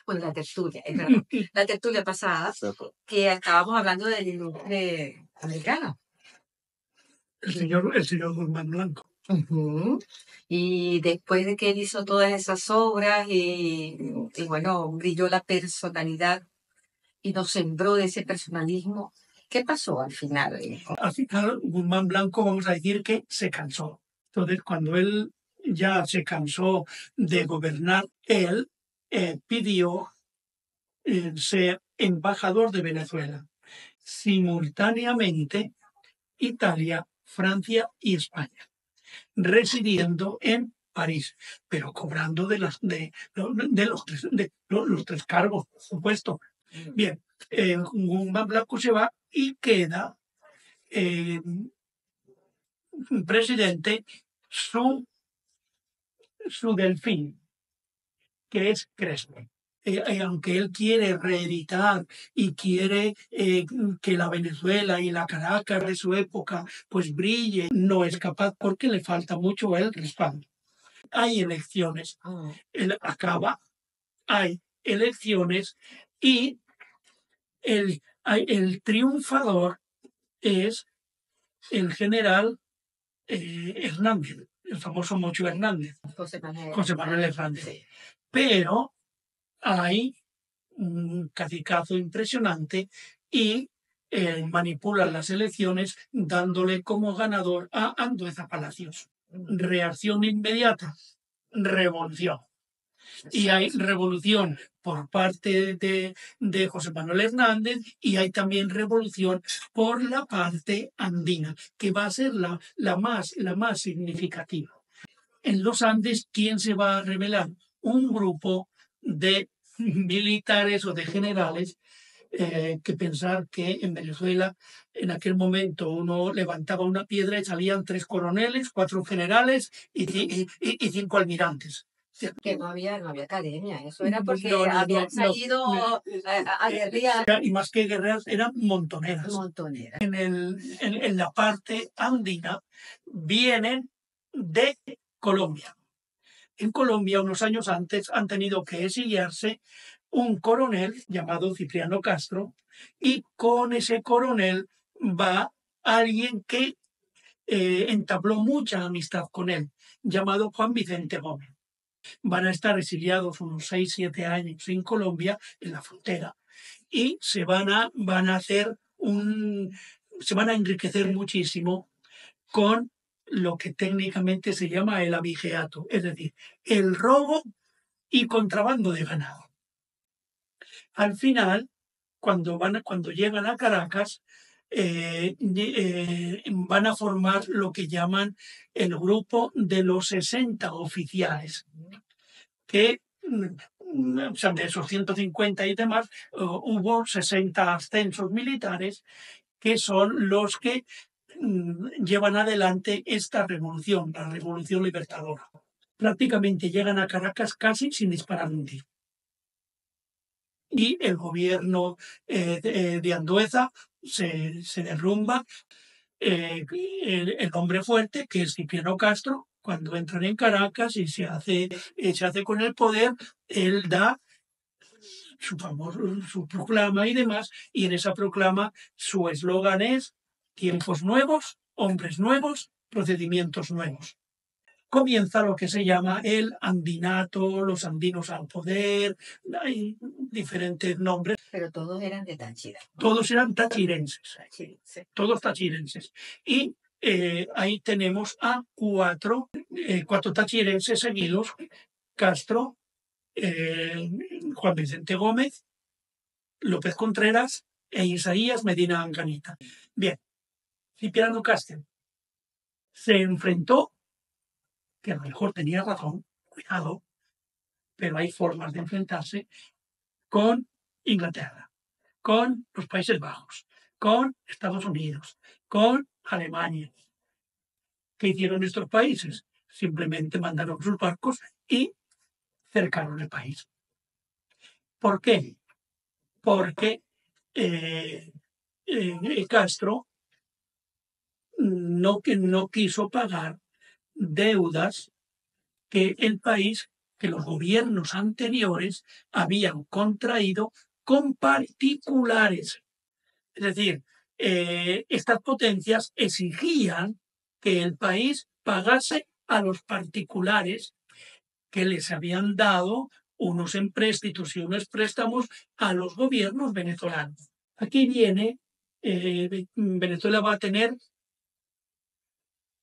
Pues la tertulia, es verdad. La tertulia pasada, que estábamos hablando del ilustre americano. El señor Guzmán Blanco. Ujú. Y después de que él hizo todas esas obras bueno, brilló la personalidad y nos sembró de ese personalismo, ¿qué pasó al final? Al final, Guzmán Blanco, vamos a decir que se cansó. Entonces, cuando él ya se cansó de gobernar, él pidió ser embajador de Venezuela. Simultáneamente, Italia, Francia y España, residiendo en París, pero cobrando de los tres cargos, por supuesto. Bien, Guzmán Blanco se va y queda presidente su delfín, que es Crespo. Aunque él quiere reeditar y quiere que la Venezuela y la Caracas de su época pues brille, no es capaz porque le falta mucho el respaldo. Hay elecciones, hay elecciones y el triunfador es el general Hernández, el famoso Mocho Hernández, José Manuel Hernández. Sí. Pero hay un cacicazo impresionante y manipulan las elecciones dándole como ganador a Andueza Palacios. Reacción inmediata, revolución. Y hay revolución por parte de José Manuel Hernández y hay también revolución por la parte andina, que va a ser la más significativa. En los Andes, ¿quién se va a rebelar? Un grupo de militares o de generales que pensar que en Venezuela en aquel momento uno levantaba una piedra y salían 3 coroneles, 4 generales y 5 almirantes. Que no había academia, eso era porque habían salido a guerrear. Y más que guerreras, eran montoneras. En la parte andina vienen de Colombia. En Colombia, unos años antes, han tenido que exiliarse un coronel llamado Cipriano Castro y con ese coronel va alguien que entabló mucha amistad con él, llamado Juan Vicente Gómez. Van a estar exiliados unos 6-7 años en Colombia, en la frontera, y se van a enriquecer muchísimo con lo que técnicamente se llama el abigeato, es decir, el robo y contrabando de ganado. Al final, cuando llegan a Caracas, van a formar lo que llaman el grupo de los 60 oficiales, que o sea, de esos 150 y demás, hubo 60 ascensos militares que son los que llevan adelante esta revolución, la revolución libertadora. Prácticamente llegan a Caracas casi sin disparar un tiro. Y el gobierno de Andueza se derrumba. El hombre fuerte, que es Cipriano Castro, cuando entran en Caracas y se hace con el poder, él da su proclama y demás, y en esa proclama su eslogan es tiempos nuevos, hombres nuevos, procedimientos nuevos. Comienza lo que se llama el andinato, los andinos al poder, hay diferentes nombres. Pero todos eran de Táchira. Todos eran tachirenses. Todos tachirenses. Y ahí tenemos a cuatro tachirenses seguidos: Castro, Juan Vicente Gómez, López Contreras e Isaías Medina Anganita. Bien, Cipriano Castro se enfrentó, que a lo mejor tenía razón, cuidado, pero hay formas de enfrentarse, con Inglaterra, con los Países Bajos, con Estados Unidos, con Alemania. ¿Qué hicieron estos países? Simplemente mandaron sus barcos y cercaron el país. ¿Por qué? Porque Castro no quiso pagar deudas que el país que los gobiernos anteriores habían contraído con particulares. Es decir, estas potencias exigían que el país pagase a los particulares que les habían dado unos empréstitos y unos préstamos a los gobiernos venezolanos. Aquí viene, Venezuela va a tener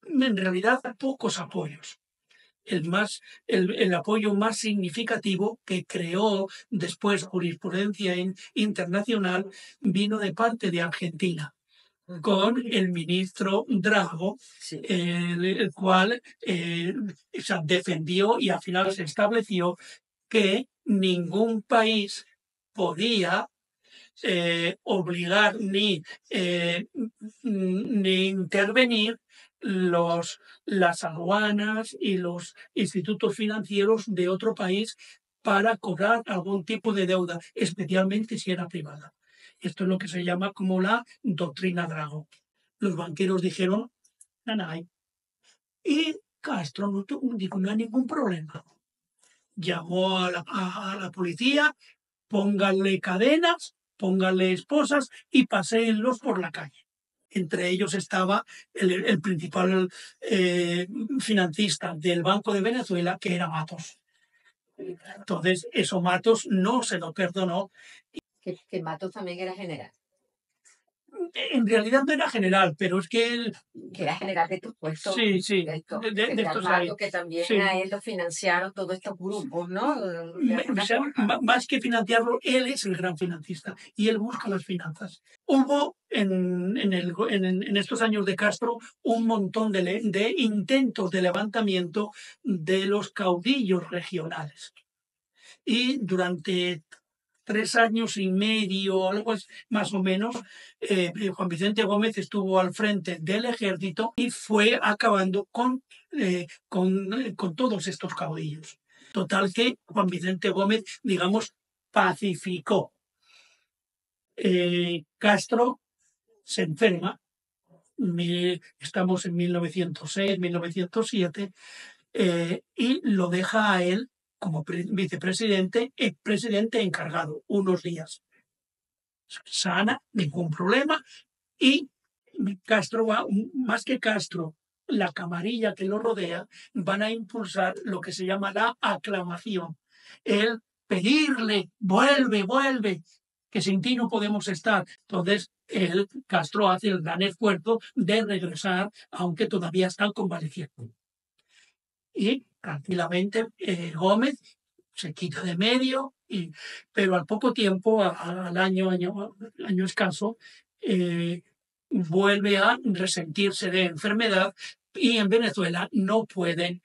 en realidad pocos apoyos. El apoyo más significativo que creó después jurisprudencia internacional vino de parte de Argentina, con el ministro Drago, Sí. el cual defendió y al final se estableció que ningún país podía obligar ni intervenir las aduanas y los institutos financieros de otro país para cobrar algún tipo de deuda, especialmente si era privada. Esto es lo que se llama como la doctrina Drago. Los banqueros dijeron, nanay. Y Castro dijo, no hay ningún problema. Llamó a la policía, pónganle cadenas, pónganle esposas y paséenlos por la calle. Entre ellos estaba el principal financista del Banco de Venezuela, que era Matos. Entonces, eso Matos no se lo perdonó. Que Matos también era general. En realidad no era general, pero es que él... Que era general de tus puestos. Sí, sí. De estos Matos, que también sí. a él lo financiaron todos estos grupos, ¿no? Más que financiarlo, él es el gran financista y él busca las finanzas. Hubo en estos años de Castro un montón de intentos de levantamiento de los caudillos regionales. Y durante 3 años y medio, algo más o menos, Juan Vicente Gómez estuvo al frente del ejército y fue acabando con todos estos caudillos. Total que Juan Vicente Gómez, digamos, pacificó. Castro se enferma, estamos en 1906, 1907, y lo deja a él como vicepresidente, presidente encargado, unos días. Sana, ningún problema, y Castro va, más que Castro, la camarilla que lo rodea, van a impulsar lo que se llama la aclamación. El pedirle, vuelve, vuelve, que sin ti no podemos estar. Entonces, Castro hace el gran esfuerzo de regresar, aunque todavía está convaleciendo. Y tranquilamente Gómez se quita de medio, pero al poco tiempo, al año escaso, vuelve a resentirse de enfermedad y en Venezuela no pueden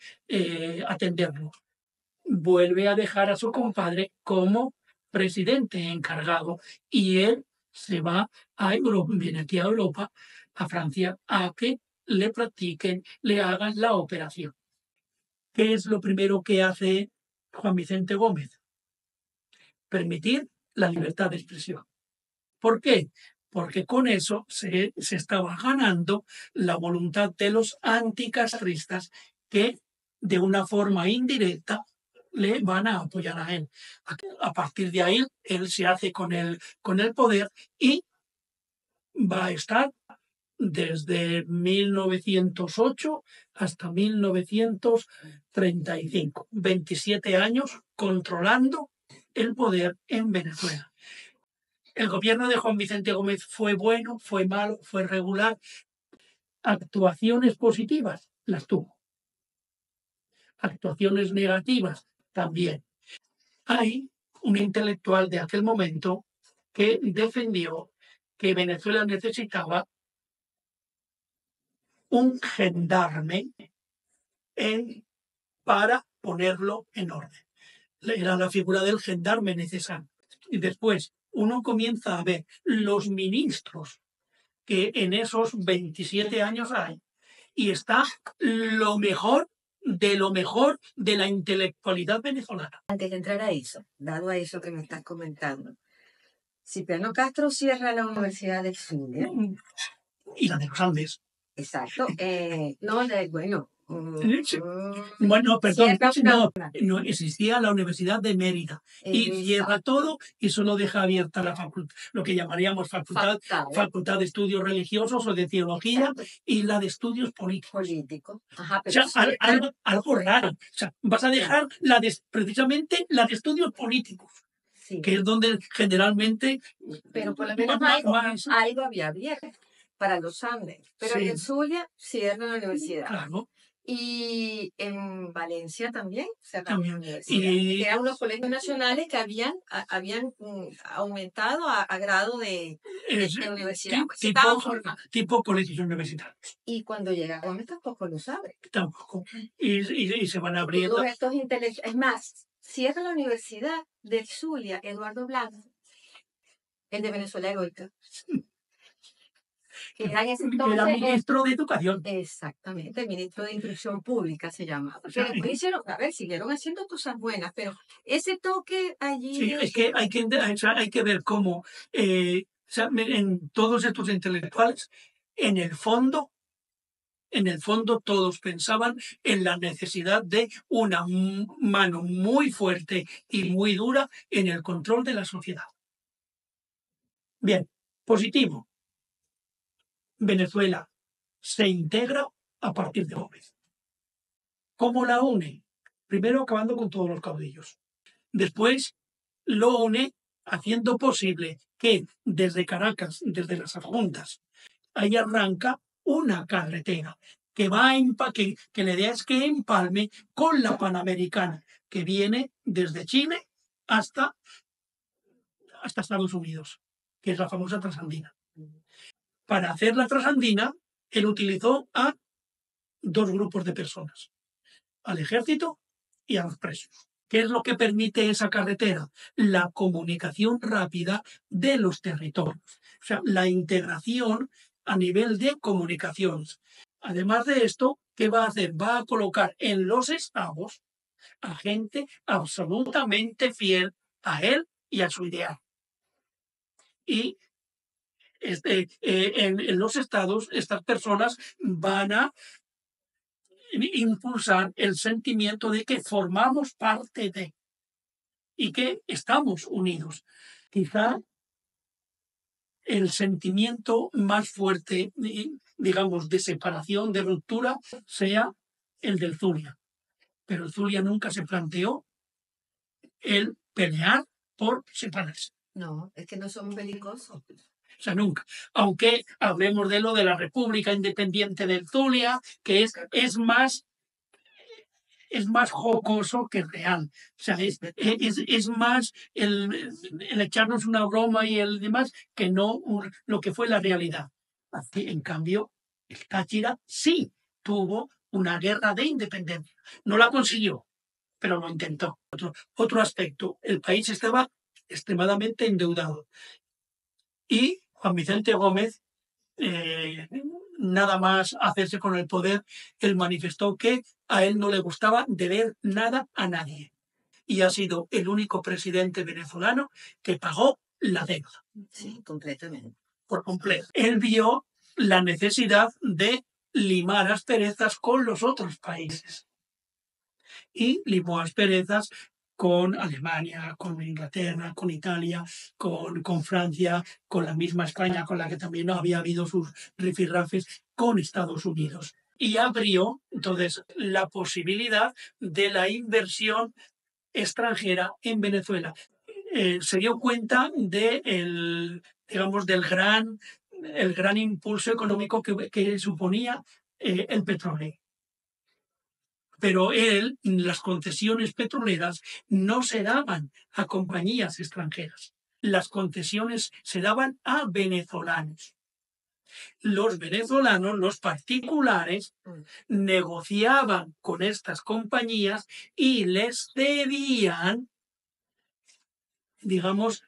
atenderlo. Vuelve a dejar a su compadre como presidente encargado y él se va a Europa, viene aquí a Europa, a Francia, a que le practiquen, le hagan la operación. ¿Qué es lo primero que hace Juan Vicente Gómez? Permitir la libertad de expresión. ¿Por qué? Porque con eso se estaba ganando la voluntad de los anticastristas que de una forma indirecta le van a apoyar a él. A partir de ahí, él se hace con el poder y va a estar desde 1908 hasta 1935, 27 años controlando el poder en Venezuela. El gobierno de Juan Vicente Gómez fue bueno, fue malo, fue regular. Actuaciones positivas las tuvo. Actuaciones negativas también. Hay un intelectual de aquel momento que defendió que Venezuela necesitaba un gendarme para ponerlo en orden. Era la figura del gendarme necesario. Y después uno comienza a ver los ministros que en esos 27 años hay y está lo mejor de la intelectualidad venezolana. Antes de entrar a eso, dado a eso que me estás comentando, Cipriano Castro cierra la Universidad del Zulia. Y la de los Andes. Exacto. Bueno, Sí. Bueno, perdón, no existía la Universidad de Mérida y cierra todo y solo deja abierta la facultad, lo que llamaríamos facultad de estudios religiosos o de teología. Exacto. Y la de estudios políticos. Ajá, pero o sea, algo raro. O sea, vas a dejar precisamente la de estudios políticos. Sí. Que es donde generalmente... Pero por lo menos algo había abierto para los Andes. Pero sí. En Zulia cierra la universidad. Claro. Y en Valencia también cerraron la universidad. Que eran unos colegios nacionales que habían aumentado a grado de universidad. Tipo colegios universitarios. Y cuando llega Gómez tampoco lo sabe. Tampoco. Y se van abriendo. Todos estos intelectuales. Es más, cierra la Universidad del Zulia, Eduardo Blanco, el de Venezuela Heroica. Que era ministro de Educación. Exactamente, el ministro de Instrucción Pública se llama. Pero después hicieron, siguieron haciendo cosas buenas, pero ese toque allí... Sí, es que hay que ver cómo en todos estos intelectuales, en el fondo todos pensaban en la necesidad de una mano muy fuerte y muy dura en el control de la sociedad. Bien, positivo. Venezuela se integra a partir de Gómez. ¿Cómo la une? Primero acabando con todos los caudillos. Después lo une haciendo posible que desde Caracas, desde las adjuntas, ahí arranca una carretera que que la idea es que empalme con la Panamericana, que viene desde Chile hasta Estados Unidos, que es la famosa Transandina. Para hacer la Transandina, él utilizó a dos grupos de personas, al ejército y a los presos. ¿Qué es lo que permite esa carretera? La comunicación rápida de los territorios, o sea, la integración a nivel de comunicaciones. Además de esto, ¿qué va a hacer? Va a colocar en los estados a gente absolutamente fiel a él y a su ideal. Y en los estados, estas personas van a impulsar el sentimiento de que formamos parte de y que estamos unidos. Quizá el sentimiento más fuerte, digamos, de separación, de ruptura, sea el del Zulia. Pero el Zulia nunca se planteó el pelear por separarse. No, es que no somos belicosos. O sea, nunca. Aunque hablemos de lo de la República Independiente del Zulia, que es más jocoso que real. O sea, es más el echarnos una broma y el demás que no lo que fue la realidad. En cambio, el Táchira sí tuvo una guerra de independencia. No la consiguió, pero lo intentó. Otro aspecto, el país estaba extremadamente endeudado. Y Juan Vicente Gómez, nada más hacerse con el poder, él manifestó que a él no le gustaba deber nada a nadie. Y ha sido el único presidente venezolano que pagó la deuda. Sí, completamente. Por completo. Él vio la necesidad de limar asperezas con los otros países. Y limó asperezas con Alemania, con Inglaterra, con Italia, con Francia, con la misma España, con la que también había habido sus rifirrafes, con Estados Unidos. Y abrió, entonces, la posibilidad de la inversión extranjera en Venezuela. Se dio cuenta del gran impulso económico que suponía el petróleo. Pero las concesiones petroleras no se daban a compañías extranjeras. Las concesiones se daban a venezolanos. Los venezolanos, los particulares, negociaban con estas compañías y les cedían, digamos,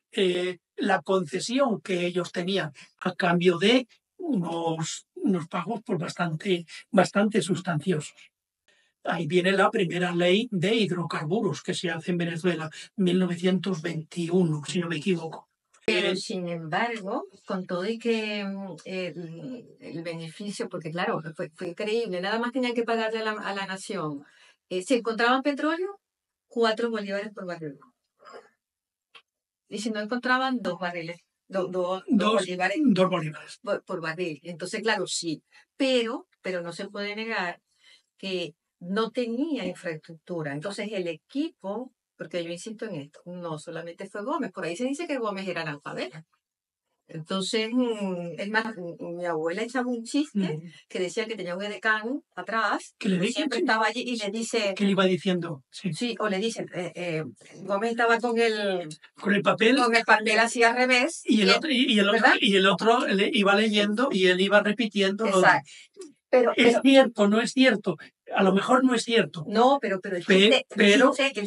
la concesión que ellos tenían a cambio de unos pagos pues bastante sustanciosos. Ahí viene la primera ley de hidrocarburos que se hace en Venezuela, 1921, si no me equivoco. Pero sin embargo, con todo y que el beneficio, porque claro, fue increíble, nada más tenían que pagarle a la nación. Si encontraban petróleo, 4 bolívares por barril. Y si no encontraban, 2 barriles, dos bolívares por barril. Entonces, claro, sí. Pero no se puede negar que no tenía infraestructura. Entonces, el equipo, porque yo insisto en esto, no solamente fue Gómez, por ahí se dice que Gómez era analfabeto. Entonces, es más, mi abuela echaba un chiste que decía que tenía un edecán atrás, que siempre estaba allí y le dice... ¿Qué le iba diciendo? Sí, o le dice, Gómez estaba con el papel así al revés. Y el otro le iba leyendo y él iba repitiendo. Exacto. ¿Es cierto? ¿No es cierto? A lo mejor no es cierto. No, pero el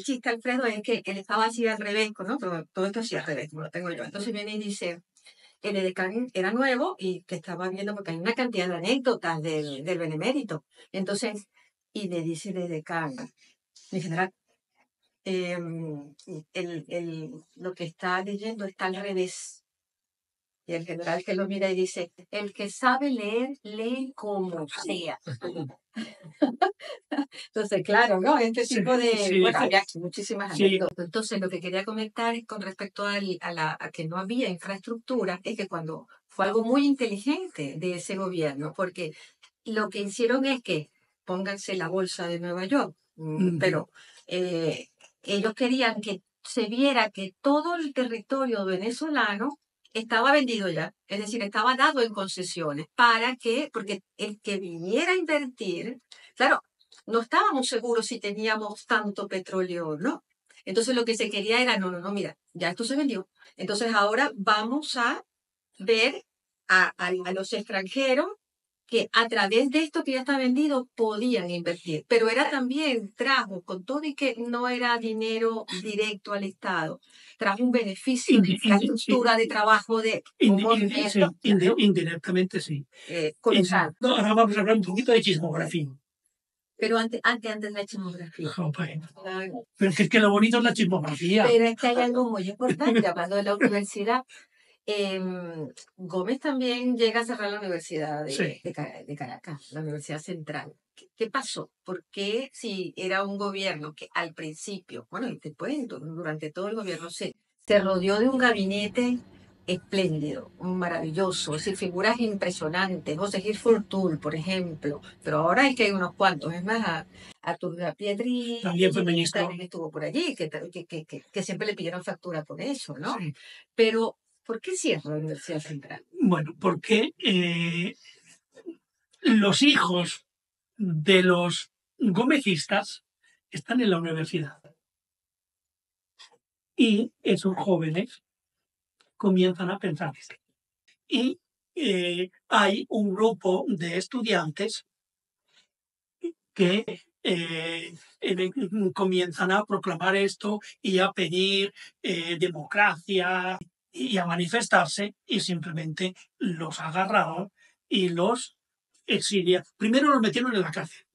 chiste, Alfredo, es que él estaba así al revés, ¿no? Todo esto así al revés, como lo tengo yo. Entonces viene y dice, el edecán era nuevo y que estaba viendo, porque hay una cantidad de anécdotas del benemérito. Entonces, y le dice el edecán, mi general, lo que está leyendo está al revés. Y el general que lo mira y dice, el que sabe leer, lee como sea. Entonces, claro, ¿no? Este tipo de... bueno, había muchísimas anécdotas. Entonces, lo que quería comentar es con respecto a que no había infraestructura, es que cuando fue algo muy inteligente de ese gobierno, porque lo que hicieron es que, pónganse la bolsa de Nueva York, pero ellos querían que se viera que todo el territorio venezolano estaba vendido ya, es decir, estaba dado en concesiones. ¿Para qué? Porque el que viniera a invertir, claro, no estábamos seguros si teníamos tanto petróleo o no. Entonces lo que se quería era, no, mira, ya esto se vendió. Entonces ahora vamos a ver a los extranjeros que a través de esto que ya está vendido podían invertir. Pero era también, trajo, con todo y que no era dinero directo al Estado, trajo un beneficio de infraestructura, de trabajo, de movimiento. Indirectamente sí. Ahora vamos a hablar un poquito de chismografía. Pero antes de la chismografía. Pero es que lo bonito es la chismografía. Pero es que hay algo muy importante, hablando de la universidad. Gómez también llega a cerrar la Universidad de Caracas, la Universidad Central. ¿Qué pasó? ¿Por qué si era un gobierno que al principio, bueno, y después durante todo el gobierno se rodeó de un gabinete espléndido, maravilloso, es decir, figuras impresionantes, José Gil Fortul, por ejemplo, pero ahora hay que hay unos cuantos, es más, Arturo Pietri también fue ministro, también estuvo por allí, que siempre le pidieron factura por eso, ¿no? Sí. Pero ¿por qué cierra la Universidad Central? Bueno, porque los hijos de los gomecistas están en la universidad. Y esos jóvenes comienzan a pensar. Y hay un grupo de estudiantes que comienzan a proclamar esto y a pedir democracia y a manifestarse, y simplemente los agarraron y los exiliaron. Primero los metieron en la cárcel.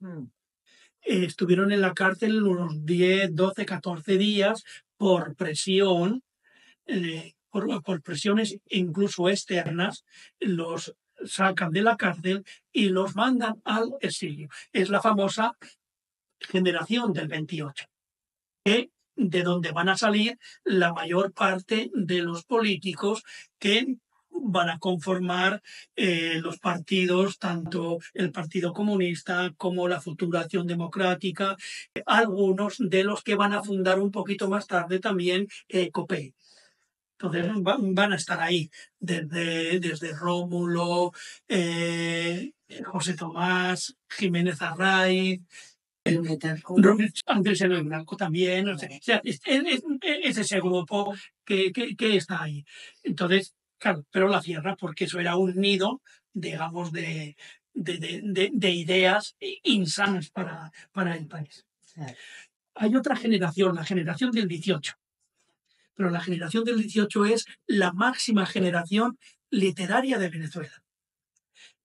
Estuvieron en la cárcel unos 10, 12, 14 días por presión, por presiones incluso externas, los sacan de la cárcel y los mandan al exilio. Es la famosa generación del 28, de donde van a salir la mayor parte de los políticos que van a conformar los partidos, tanto el Partido Comunista como la Futura Acción Democrática, algunos de los que van a fundar un poquito más tarde también COPEI. Entonces van a estar ahí, desde Rómulo, José Tomás, Jiménez Arraiz, Andrés el Blanco también. O sea, es ese grupo que está ahí. Entonces, claro, pero la cierra porque eso era un nido, digamos, de ideas insanas para el país. Hay otra generación, la generación del 18. Pero la generación del 18 es la máxima generación literaria de Venezuela.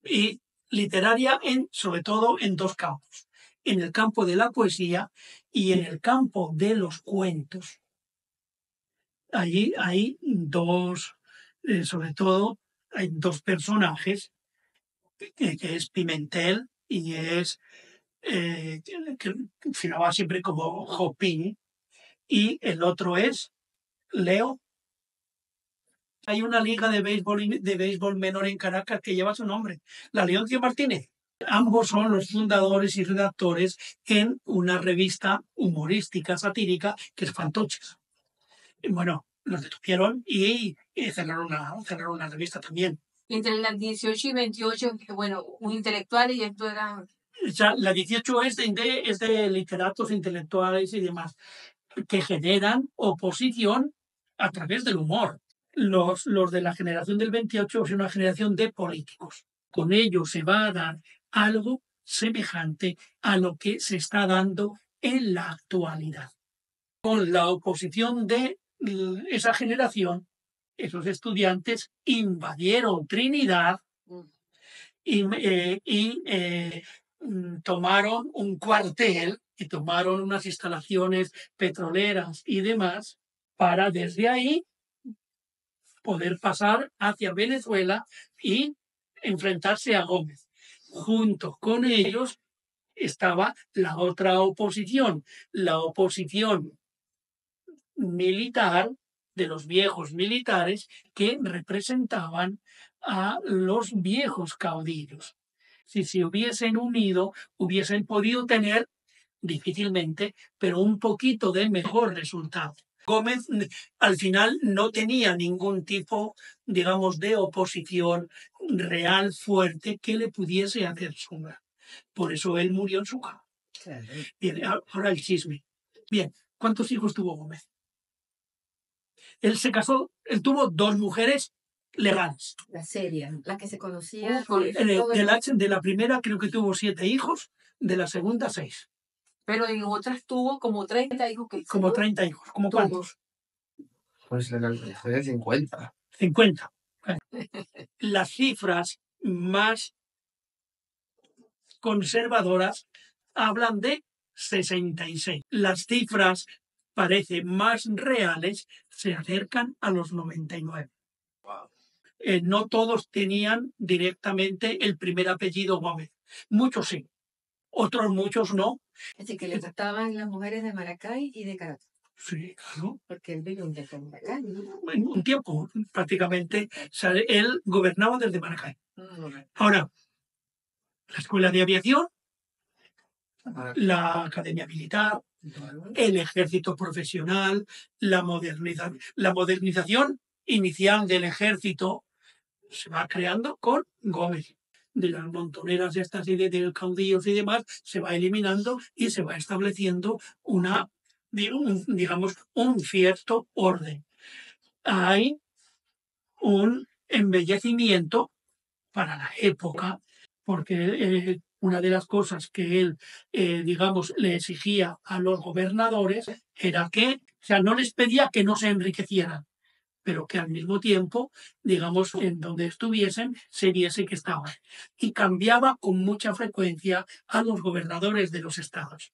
Y literaria sobre todo en dos campos. En el campo de la poesía y en el campo de los cuentos. Allí hay dos sobre todo hay dos personajes, que es Pimentel y es, que firmaba siempre como Jopín, y el otro es Leo. Hay una liga de béisbol menor en Caracas que lleva su nombre, la Leoncio Martínez. Ambos son los fundadores y redactores en una revista humorística, satírica, que es Fantoches. Bueno, los detuvieron y cerraron una revista también. Entre las 18 y 28, bueno, un intelectual y esto era... O sea, la 18 es de literatos intelectuales y demás, que generan oposición a través del humor. Los de la generación del 28 es una generación de políticos. Con ello se va a dar algo semejante a lo que se está dando en la actualidad. Con la oposición de esa generación, esos estudiantes invadieron Trinidad y tomaron un cuartel y tomaron unas instalaciones petroleras y demás para desde ahí poder pasar hacia Venezuela y enfrentarse a Gómez. Junto con ellos estaba la otra oposición, la oposición militar de los viejos militares que representaban a los viejos caudillos. Si se hubiesen unido, hubiesen podido tener, difícilmente, pero un poquito de mejor resultado. Gómez al final no tenía ningún tipo, digamos, de oposición real fuerte que le pudiese hacer sombra. Por eso él murió en su cama. Claro. Bien, ahora el chisme. Bien, ¿cuántos hijos tuvo Gómez? Él se casó, él tuvo dos mujeres legales. La seria, la que se conocía. De la primera creo que tuvo 7 hijos, de la segunda 6. Pero en otras tuvo como 30 hijos. Como 30 hijos. ¿Como cuántos? Pues la calculación de 50. 50. Las cifras más conservadoras hablan de 66. Las cifras parecen más reales, se acercan a los 99. Wow. No todos tenían directamente el primer apellido Gómez. Muchos sí, otros muchos no. Así que le gustaban las mujeres de Maracay y de Caracas. Sí, claro. Porque él vivió un tiempo en Maracay. En un tiempo, prácticamente, él gobernaba desde Maracay. Ahora, la escuela de aviación, la academia militar, el ejército profesional, la modernización inicial del ejército se va creando con Gómez. De las montoneras estas y de caudillos y demás, se va eliminando y se va estableciendo digamos, un cierto orden. Hay un embellecimiento para la época, porque una de las cosas que él, digamos, le exigía a los gobernadores era que, o sea, no les pedía que no se enriquecieran, pero que al mismo tiempo, digamos, en donde estuviesen, se viese que estaban. Y cambiaba con mucha frecuencia a los gobernadores de los estados,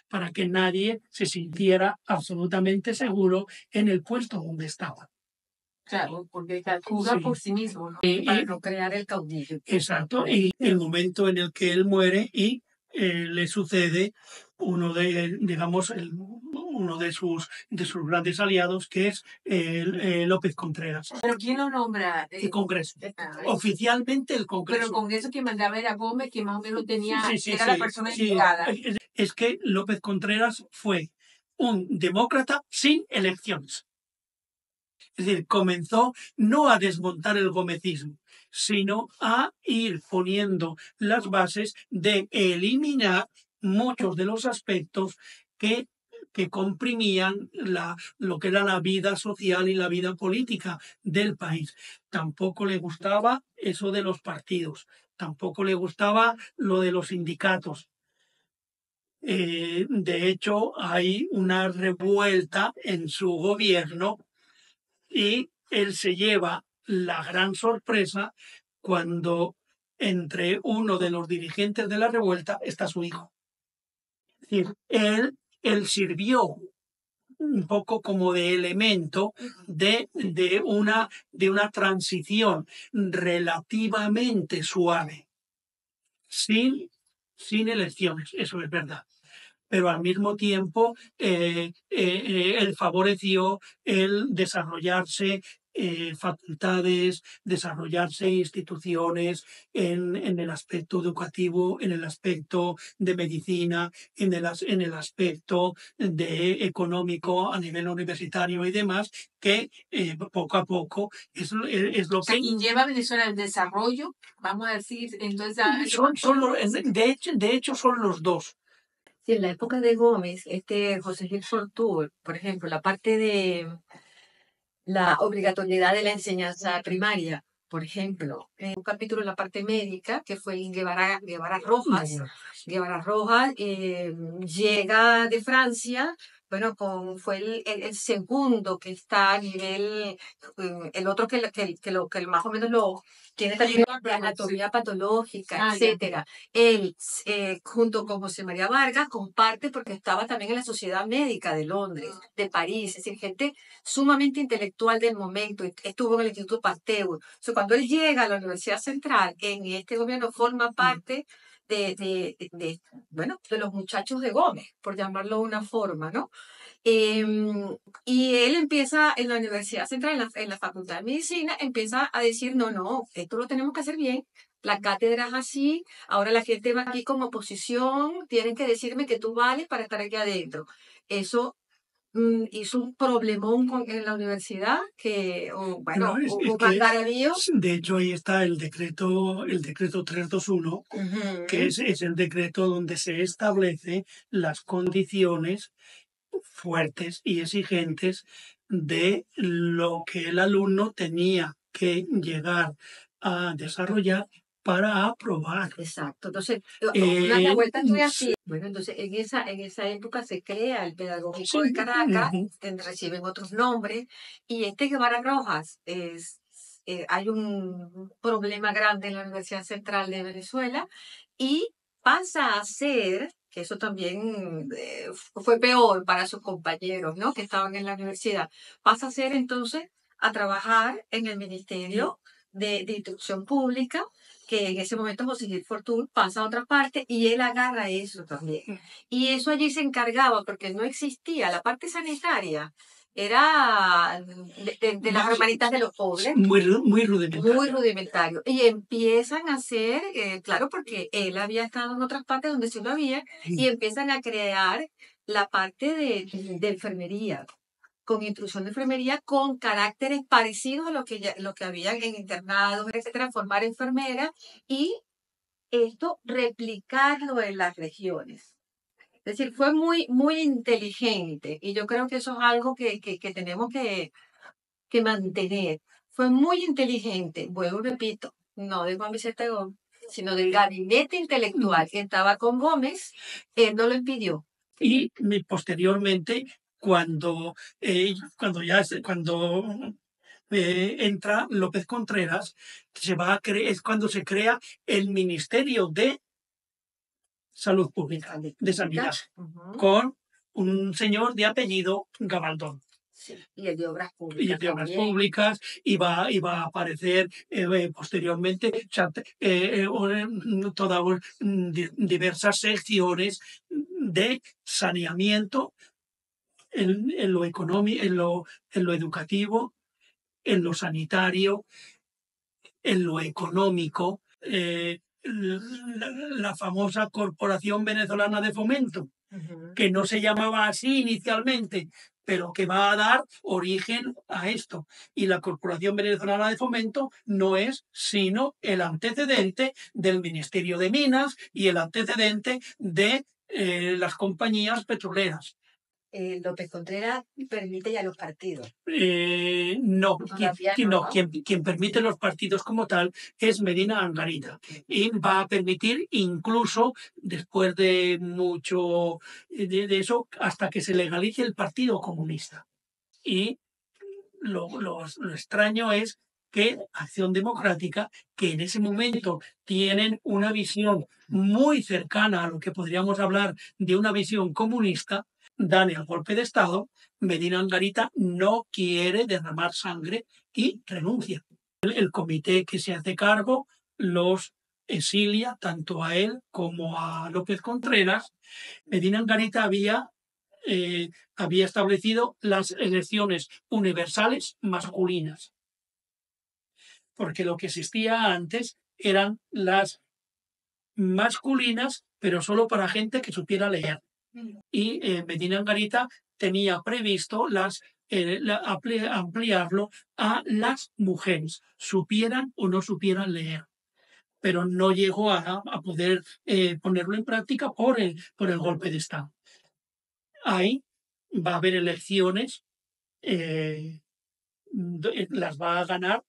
para que nadie se sintiera absolutamente seguro en el puesto donde estaba. Claro, porque juzga por sí mismo, ¿no? Para no crear el caudillo. Exacto, y el momento en el que él muere y le sucede uno de, digamos, uno de sus grandes aliados, que es López Contreras. ¿Pero quién lo nombra? El Congreso. Oficialmente el Congreso. Pero el Congreso que mandaba era Gómez, que más o menos tenía, era la persona indicada. Es que López Contreras fue un demócrata sin elecciones. Es decir, comenzó no a desmontar el gomecismo, sino a ir poniendo las bases de eliminar muchos de los aspectos que comprimían lo que era la vida social y la vida política del país. Tampoco le gustaba eso de los partidos, tampoco le gustaba lo de los sindicatos. De hecho, hay una revuelta en su gobierno y él se lleva la gran sorpresa cuando entre uno de los dirigentes de la revuelta está su hijo. Es decir, él sirvió un poco como de elemento de una transición relativamente suave, sin elecciones, eso es verdad. Pero al mismo tiempo él favoreció el desarrollarse facultades, desarrollarse instituciones en el aspecto educativo, en el aspecto de medicina, en el aspecto de económico a nivel universitario y demás, que poco a poco es lo que... Y lleva a Venezuela al desarrollo, vamos a decir, entonces... De hecho, son los dos. Sí, en la época de Gómez, José Gil Fortuny, por ejemplo, la parte de la obligatoriedad de la enseñanza primaria, por ejemplo, en un capítulo en la parte médica, que fue en Guevara Rojas. Guevara Rojas llega de Francia, bueno, fue el segundo que está a nivel, el otro que más o menos lo tiene también de anatomía patológica, etcétera. Él, junto con José María Vargas, comparte porque estaba también en la Sociedad Médica de Londres, de París, es decir, gente sumamente intelectual del momento, estuvo en el Instituto Pasteur. Cuando él llega a la Universidad Central, en este gobierno forma parte bueno, de los muchachos de Gómez, por llamarlo de una forma, ¿no? Y él empieza en la Universidad Central, en la Facultad de Medicina, empieza a decir, no, esto lo tenemos que hacer bien, la cátedra es así, ahora la gente va aquí como oposición, tienen que decirme que tú vales para estar aquí adentro. Eso hizo un problemón en la universidad que, bueno, hubo algarabío. De hecho, ahí está el decreto 321, que es el decreto donde se establece las condiciones fuertes y exigentes de lo que el alumno tenía que llegar a desarrollar para aprobar. Exacto. Entonces, la vuelta estoy así. Bueno, entonces en esa época se crea el Pedagógico de Caracas, reciben otros nombres, y Guevara Rojas hay un problema grande en la Universidad Central de Venezuela y pasa a ser, que eso también fue peor para sus compañeros, ¿no? Que estaban en la universidad, pasa a ser entonces a trabajar en el Ministerio de Instrucción Pública, que en ese momento José Gil Fortuny pasa a otra parte y él agarra eso también. Y eso allí se encargaba porque no existía la parte sanitaria. Era de las hermanitas de los pobres. Muy rudimentario. Muy rudimentario. Y empiezan a hacer, claro, porque él había estado en otras partes donde sí lo había, y empiezan a crear la parte de enfermería, con instrucción de enfermería, con caracteres parecidos a lo que habían en internados, etcétera, formar enfermeras y esto replicarlo en las regiones. Es decir, fue muy, muy inteligente y yo creo que eso es algo que tenemos que mantener. Fue muy inteligente, vuelvo y repito, no de Juan Vicente Gómez, sino del gabinete intelectual que estaba con Gómez, él no lo impidió. Y posteriormente, cuando entra López Contreras, es cuando se crea el Ministerio de Salud Pública, de Sanidad, con un señor de apellido Gabaldón. Sí, y el de Obras Públicas. Y el de Obras Públicas, y va a aparecer posteriormente diversas secciones de saneamiento en lo económico, en lo educativo, en lo sanitario, en lo económico. La famosa Corporación Venezolana de Fomento, que no se llamaba así inicialmente, pero que va a dar origen a esto. Y la Corporación Venezolana de Fomento no es sino el antecedente del Ministerio de Minas y el antecedente de las compañías petroleras. López Contreras permite ya los partidos. No, quien permite los partidos como tal es Medina Angarita. Y va a permitir incluso, después de mucho de eso, hasta que se legalice el Partido Comunista. Y lo extraño es que Acción Democrática, que en ese momento tienen una visión muy cercana a lo que podríamos hablar de una visión comunista, dan el golpe de Estado, Medina Angarita no quiere derramar sangre y renuncia. El comité que se hace cargo los exilia tanto a él como a López Contreras. Medina Angarita había establecido las elecciones universales masculinas, porque lo que existía antes eran las masculinas, pero solo para gente que supiera leer. Y Medina Angarita tenía previsto ampliarlo a las mujeres, supieran o no supieran leer, pero no llegó a poder ponerlo en práctica por el golpe de Estado. Ahí va a haber elecciones, las va a ganar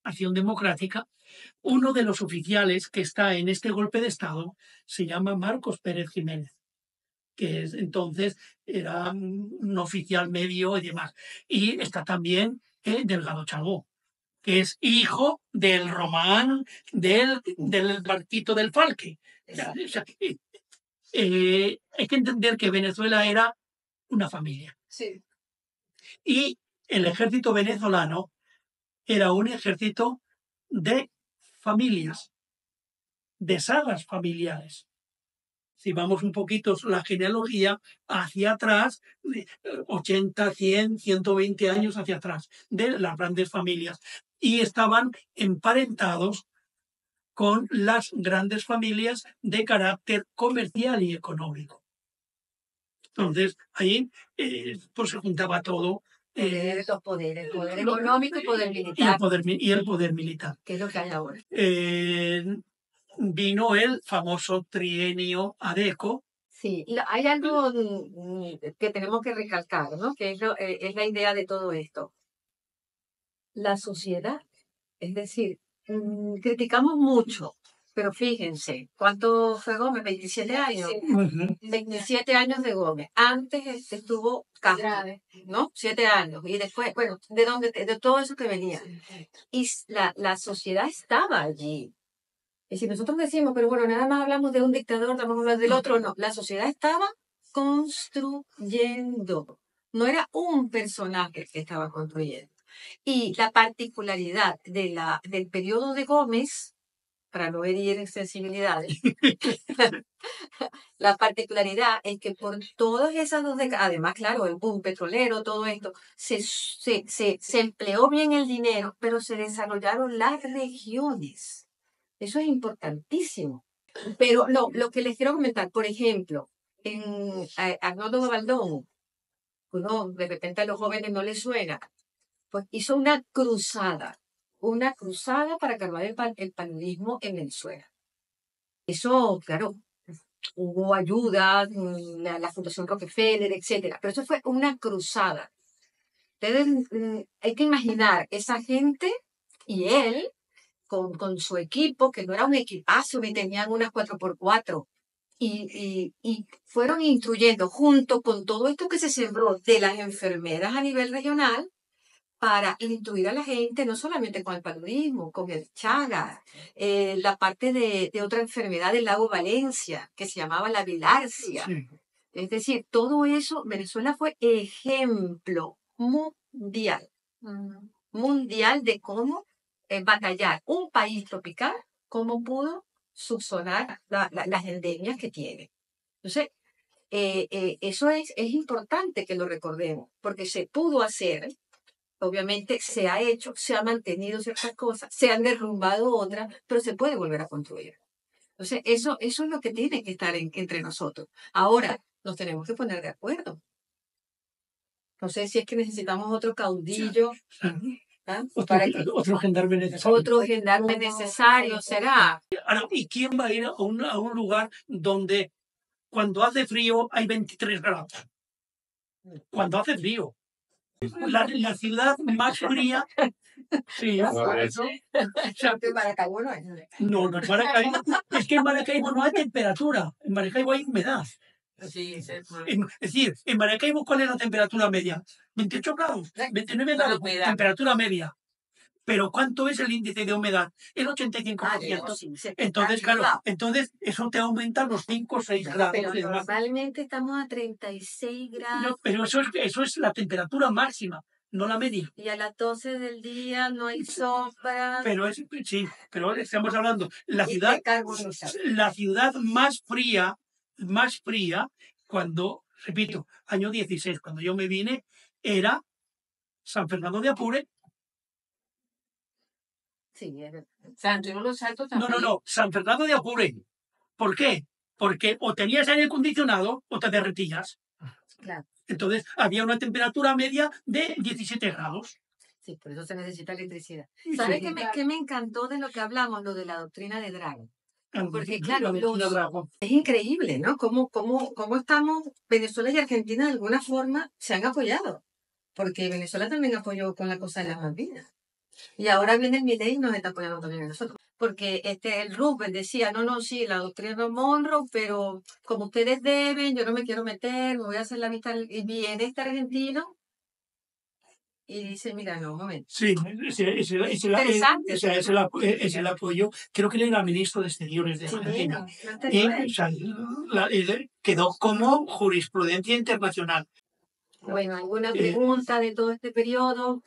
Acción Democrática. Uno de los oficiales que está en este golpe de Estado se llama Marcos Pérez Jiménez, que entonces era un oficial medio y demás. Y está también Delgado Chalbó, que es hijo del Román del barquito del Falque. O sea, hay que entender que Venezuela era una familia. Sí. Y el ejército venezolano era un ejército de familias, de sagas familiares. Si vamos un poquito la genealogía hacia atrás, 80, 100, 120 años hacia atrás, de las grandes familias. Y estaban emparentados con las grandes familias de carácter comercial y económico. Entonces, ahí pues se juntaba todo. Los poderes, poder económico y poder militar. Y el poder militar. ¿Qué es lo que hay ahora? Vino el famoso trienio Adeco. Sí, hay algo que tenemos que recalcar, ¿no? Que es la idea de todo esto. La sociedad, es decir, criticamos mucho, pero fíjense, ¿cuánto fue Gómez? 27 años. 27 años de Gómez. Antes estuvo Castro, ¿no? 7 años. Y después, bueno, de todo eso que venía. Y la sociedad estaba allí. Y si nosotros decimos, pero bueno, nada más hablamos de un dictador, estamos hablando del otro, no. La sociedad estaba construyendo. No era un personaje que estaba construyendo. Y la particularidad del periodo de Gómez, para no herir sensibilidades, la particularidad es que por todas esas 2 décadas, además, claro, el boom petrolero, todo esto, se empleó bien el dinero, pero se desarrollaron las regiones. Eso es importantísimo. Pero no, lo que les quiero comentar, por ejemplo, en Arnoldo Gabaldón, uno de repente a los jóvenes no les suena, pues hizo una cruzada para acabar el paludismo en Venezuela. Eso, claro, hubo ayuda, la Fundación Rockefeller, etcétera, pero eso fue una cruzada. Ustedes, hay que imaginar esa gente y él con su equipo, que no era un equipazo, ni tenían unas 4x4, y fueron instruyendo junto con todo esto que se sembró de las enfermeras a nivel regional, para instruir a la gente, no solamente con el paludismo, con el Chagas, la parte de otra enfermedad del lago Valencia, que se llamaba la bilharzia. Sí. Es decir, todo eso, Venezuela fue ejemplo mundial de cómo batallar un país tropical, cómo pudo subsanar las endemias que tiene. Entonces, eso es importante que lo recordemos, porque se pudo hacer. Obviamente se ha hecho, se ha mantenido ciertas cosas, se han derrumbado otras, pero se puede volver a construir. Entonces, eso es lo que tiene que estar entre nosotros. Ahora, nos tenemos que poner de acuerdo. No sé si es que necesitamos otro caudillo. ¿Ah? Otro gendarme necesario. Otro gendarme necesario, ¿será? Ahora, ¿y quién va a ir a un lugar donde cuando hace frío hay 23 grados? Cuando hace frío. La ciudad más fría. Sí, eso. Maracaibo no es. No, en Maracaibo. Es que en Maracaibo no hay temperatura. En Maracaibo hay humedad. Sí, es decir, en Maracaibo, ¿cuál es la temperatura media? 28 grados, 29 grados, temperatura media. Pero ¿cuánto es el índice de humedad? El 85%. Sí, Entonces, claro, entonces eso te aumenta los 5 o 6 grados. Pero normalmente estamos a 36 grados. No, pero eso es la temperatura máxima, no la media. Y a las 12 del día no hay sombra. Pero sí, pero estamos hablando, la ciudad más fría, cuando, repito, año 16, cuando yo me vine, era San Fernando de Apure. Sí, San Antonio de los Altos también. No, San Fernando de Apure. ¿Por qué? Porque o tenías aire acondicionado o te derretías. Claro. Entonces había una temperatura media de 17 grados. Sí, por eso se necesita electricidad. ¿Sabes qué me encantó de lo que hablamos? Lo de la doctrina de Drago. Porque claro, es increíble, ¿no? Cómo estamos, Venezuela y Argentina de alguna forma se han apoyado. Porque Venezuela también apoyó con la cosa de las Malvinas. Y ahora viene el Milei y nos está apoyando también a nosotros. Porque el Roosevelt decía, no, sí, la doctrina de Monroe, pero como ustedes deben, yo no me quiero meter, me voy a hacer la vista. Y viene este argentino y dice, mira, no, un momento. Sí, es el apoyo. Creo que él era ministro de Exteriores de Argentina. Y quedó como jurisprudencia internacional. Bueno, ¿alguna pregunta de todo este periodo?